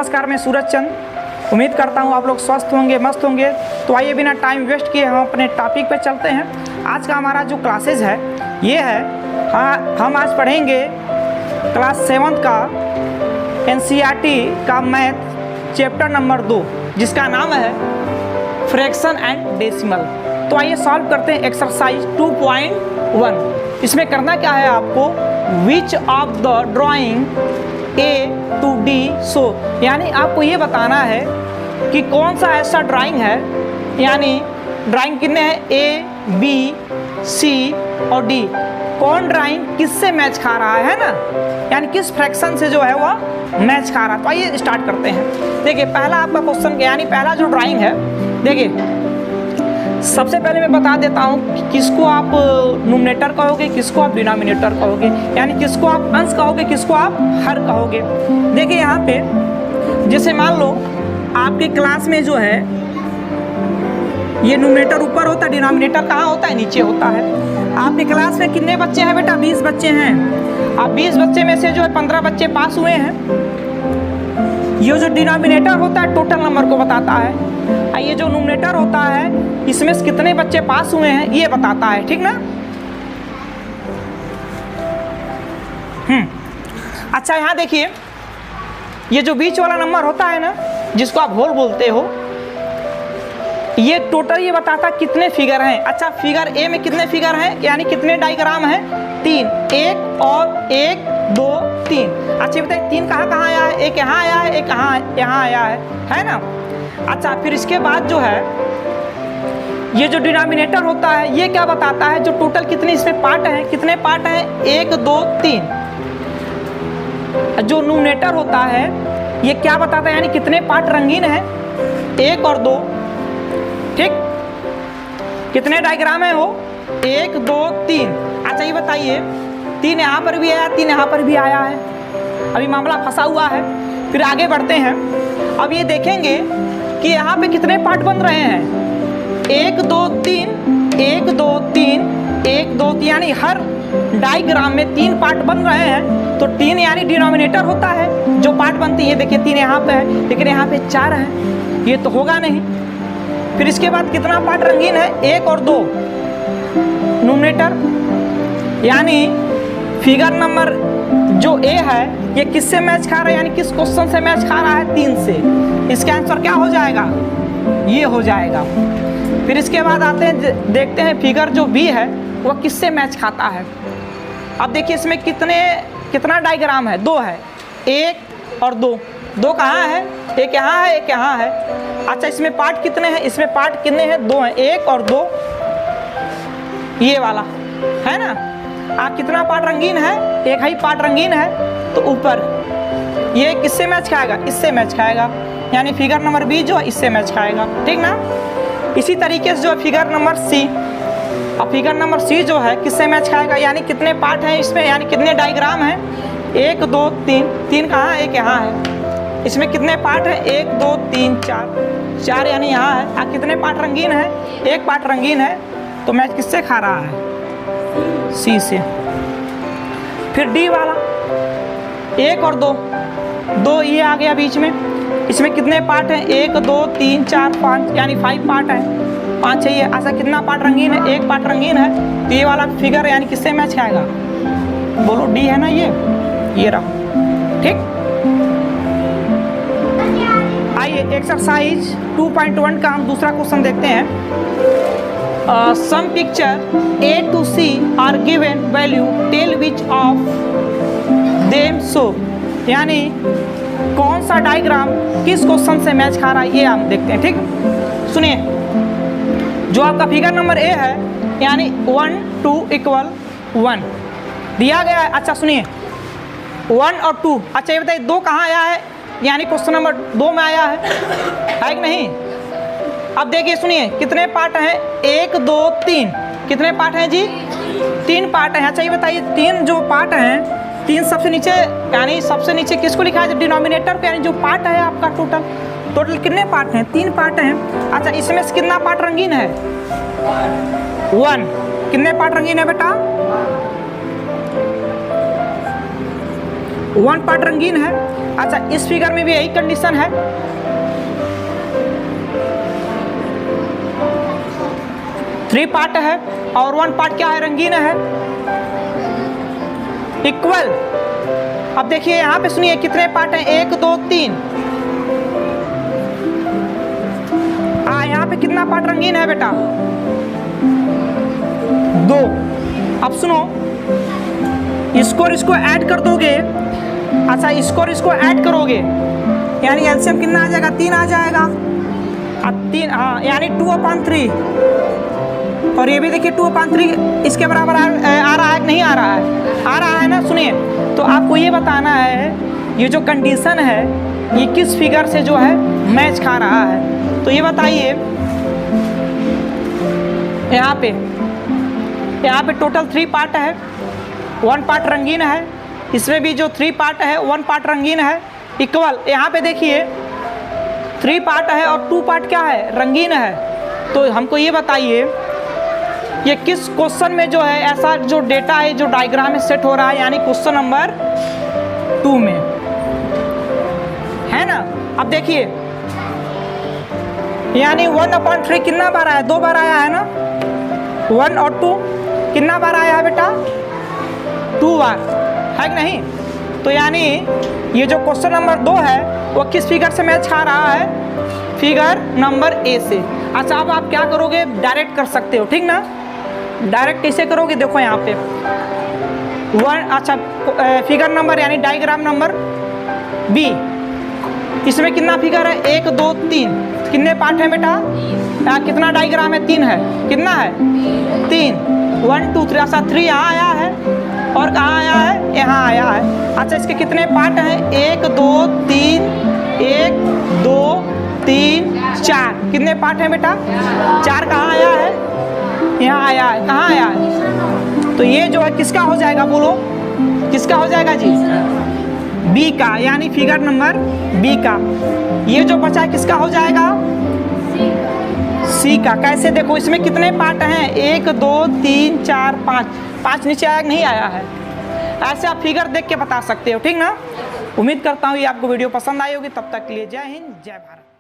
नमस्कार, मैं सूरज चंद। उम्मीद करता हूँ आप लोग स्वस्थ होंगे, मस्त होंगे। तो आइए बिना टाइम वेस्ट किए हम अपने टॉपिक पे चलते हैं। आज का हमारा जो क्लासेज है ये है, हम आज पढ़ेंगे क्लास 7 का एनसीईआरटी का मैथ चैप्टर नंबर 2, जिसका नाम है फ्रैक्शन एंड डेसिमल। तो आइए सॉल्व करते हैं एक्सरसाइज 2.1। इसमें करना क्या है आपको, which of the drawing A to D show, यानी आपको ये बताना है कि कौन सा ऐसा ड्राइंग है, यानी ड्राइंग कितने हैं A, B, C और D, कौन ड्राइंग किससे मैच खा रहा है ना, यानी किस फ्रैक्शन से जो है वह मैच खा रहा है। तो आइए स्टार्ट करते हैं। देखिए पहला आपका क्वेश्चन, यानी पहला जो ड्राइंग है, देखिए सबसे पहले मैं बता देता हूँ कि किसको आप नोमिनेटर कहोगे, किसको आप डिनोमिनेटर कहोगे, यानी किसको आप अंश कहोगे, किसको आप हर कहोगे। देखिए यहाँ पे जैसे मान लो आपके क्लास में जो है ये नोमिनेटर ऊपर होता है, डिनोमिनेटर कहाँ होता है, नीचे होता है। आपकी क्लास में कितने बच्चे हैं बेटा, 20 बच्चे हैं। अब 20 बच्चे में से जो है 15 बच्चे पास हुए हैं। ये जो डिनोमिनेटर होता है टोटल नंबर को बताता है, और ये जो नोमिनेटर होता है इसमें से कितने बच्चे पास हुए हैं ये बताता है, ठीक ना। अच्छा यहाँ देखिए, ये जो बीच वाला नंबर होता है ना, जिसको आप होल बोलते हो, ये टोटल ये बताता है कितने फिगर हैं। अच्छा फिगर ए में कितने फिगर हैं, यानी कितने डायग्राम हैं, 3, 1 और 1 2 3। अच्छा बताइए 3 कहाँ कहाँ आया है, एक यहाँ आया है, एक यहाँ आया है ना। अच्छा फिर इसके बाद जो है ये जो डिनोमिनेटर होता है ये क्या बताता है, जो टोटल कितने इसमें पार्ट हैं, कितने पार्ट हैं, 1 2 3। जो नोमिनेटर होता है ये क्या बताता है, यानी कितने पार्ट रंगीन हैं, 1 और 2, ठीक। कितने डायग्राम है वो, 1 2 3। अच्छा ये बताइए 3 यहाँ पर भी आया, 3 यहाँ पर भी आया है। अभी मामला फंसा हुआ है। फिर आगे बढ़ते हैं। अब ये देखेंगे कि यहाँ पे कितने पार्ट बन रहे हैं, 1 2 3 1 2 3 1 2 3, यानी हर डायग्राम में 3 पार्ट बन रहे हैं। तो 3 यानी डिनोमिनेटर होता है जो पार्ट बनती है। देखिए 3 यहाँ पे है, लेकिन यहाँ पे 4 है, ये तो होगा नहीं। फिर इसके बाद कितना पार्ट रंगीन है, 1 और 2 नोमिनेटर, यानी फिगर नंबर जो ए है ये किससे मैच खा रहा है, यानी किस क्वेश्चन से मैच खा रहा है, 3 से। इसका आंसर क्या हो जाएगा, ये हो जाएगा। फिर इसके बाद आते हैं, देखते हैं फिगर जो बी है वह किससे मैच खाता है। अब देखिए इसमें कितना डायग्राम है, 2 है, 1 और 2। 2 कहाँ है, एक यहाँ है, एक यहाँ है। अच्छा इसमें पार्ट कितने हैं, इसमें पार्ट कितने हैं, 2 हैं, 1 और 2, ये वाला है ना। कितना पार्ट रंगीन है, एक ही पार्ट रंगीन है, तो ऊपर ये किससे मैच खाएगा, इससे मैच खाएगा, यानी फिगर नंबर बी जो है इससे मैच खाएगा, ठीक ना। इसी तरीके से जो है फिगर नंबर सी, अब फिगर नंबर सी जो है किससे मैच खाएगा, यानी कितने पार्ट हैं इसमें, यानी कितने डायग्राम हैं, 1 2 3। 3 कहाँ है, एक यहाँ है। इसमें कितने पार्ट हैं, 1 2 3 4 यानी यहाँ है। कितने पार्ट रंगीन है, एक पार्ट रंगीन है, तो मैच किससे खा रहा है, सी से। फिर डी वाला 1 और 2 ये आ गया बीच में। इसमें कितने पार्ट हैं, 1 2 3 4 5, यानी 5 पार्ट है, 5 चाहिए। ऐसा कितना पार्ट रंगीन है, एक पार्ट रंगीन है, तो ये वाला फिगर यानी किससे मैच खाएगा, बोलो डी है ना, ये रहा, ठीक। आइए एक्सरसाइज 2.1 का हम दूसरा क्वेश्चन देखते हैं। Some picture A to C are given value, tell which of them so, यानी कौन सा डायग्राम किस क्वेश्चन से मैच खा रहा है ये हम देखते हैं, ठीक। सुनिए जो आपका फिगर नंबर ए है, यानी 1 2 = 1 दिया गया है। अच्छा सुनिए 1 और 2, अच्छा ये बताइए 2 कहाँ आया है, यानी क्वेश्चन नंबर 2 में आया है कि नहीं। अब देखिए सुनिए कितने पार्ट हैं, 1 2 3, कितने पार्ट हैं जी, 3 पार्ट हैं। अच्छा ये बताइए 3 जो पार्ट हैं, 3 सबसे नीचे, यानी सबसे नीचे किसको लिखा है, डिनोमिनेटर को, यानी जो पार्ट है आपका टोटल कितने पार्ट हैं, 3 पार्ट हैं। अच्छा इसमें से कितना पार्ट रंगीन है, 1। कितने पार्ट रंगीन है बेटा, 1 पार्ट रंगीन है। अच्छा, इस फिगर में भी यही कंडीशन है। थ्री पार्ट है और 1 पार्ट क्या है, रंगीन है, इक्वल। अब देखिए यहां पे सुनिए कितने पार्ट हैं, 1 2 3। यहाँ पे कितना पार्ट रंगीन है बेटा, 2। अब सुनो, इसको ऐड कर दोगे। अच्छा, इसको ऐड करोगे यानी एलसीएम कितना आ जाएगा, 3 आ जाएगा। 3, हाँ, यानी 2/3। और ये भी देखिए 2/3 इसके बराबर आ रहा है, नहीं आ रहा है, आ रहा है ना। सुनिए, तो आपको ये बताना है ये जो कंडीशन है ये किस फिगर से जो है मैच खा रहा है। तो ये बताइए, यहाँ पे टोटल 3 पार्ट है, 1 पार्ट रंगीन है। इसमें भी जो 3 पार्ट है 1 पार्ट रंगीन है, इक्वल। यहाँ पे देखिए 3 पार्ट है और 2 पार्ट क्या है, रंगीन है। तो हमको ये बताइए ये किस क्वेश्चन में जो है ऐसा जो डेटा है, जो डायग्राम में सेट हो रहा है, यानी क्वेश्चन नंबर 2 में है ना। अब देखिए यानी 1/3 कितना बार आया, 2 बार आया है ना। 1 और 2 कितना बार आया है बेटा, 2 बार, है कि नहीं। तो यानी ये जो क्वेश्चन नंबर 2 है वो किस फिगर से मैच खा रहा है, फिगर नंबर ए से। अच्छा, अब आप क्या करोगे, डायरेक्ट कर सकते हो, ठीक ना। डायरेक्ट कैसे करोगे, देखो यहाँ पे 1। अच्छा, फिगर नंबर यानी डायग्राम नंबर बी, इसमें कितना फिगर है, 1 2 3। कितने पार्ट है बेटा, कितना डायग्राम है, 3 है। कितना है, 3। 1 2 3। अच्छा, 3 यहाँ आया है और कहाँ आया है, यहाँ आया है। अच्छा, इसके कितने पार्ट हैं, 1 2 3, 1 2 3 4। कितने पार्ट हैं बेटा, 4। कहाँ आया है, यहाँ आया है। कहाँ आया है, तो ये जो है किसका हो जाएगा, बोलो किसका हो जाएगा जी, बी का, यानी फिगर नंबर बी का। ये जो बचा है किसका हो जाएगा, सी का। कैसे, देखो इसमें कितने पार्ट हैं, 1 2 3 4 5। 5 नीचे आया नहीं आया है। ऐसे आप फिगर देख के बता सकते हो, ठीक ना। उम्मीद करता हूँ ये आपको वीडियो पसंद आई होगी। तब तक के लिए जय हिंद, जय भारत।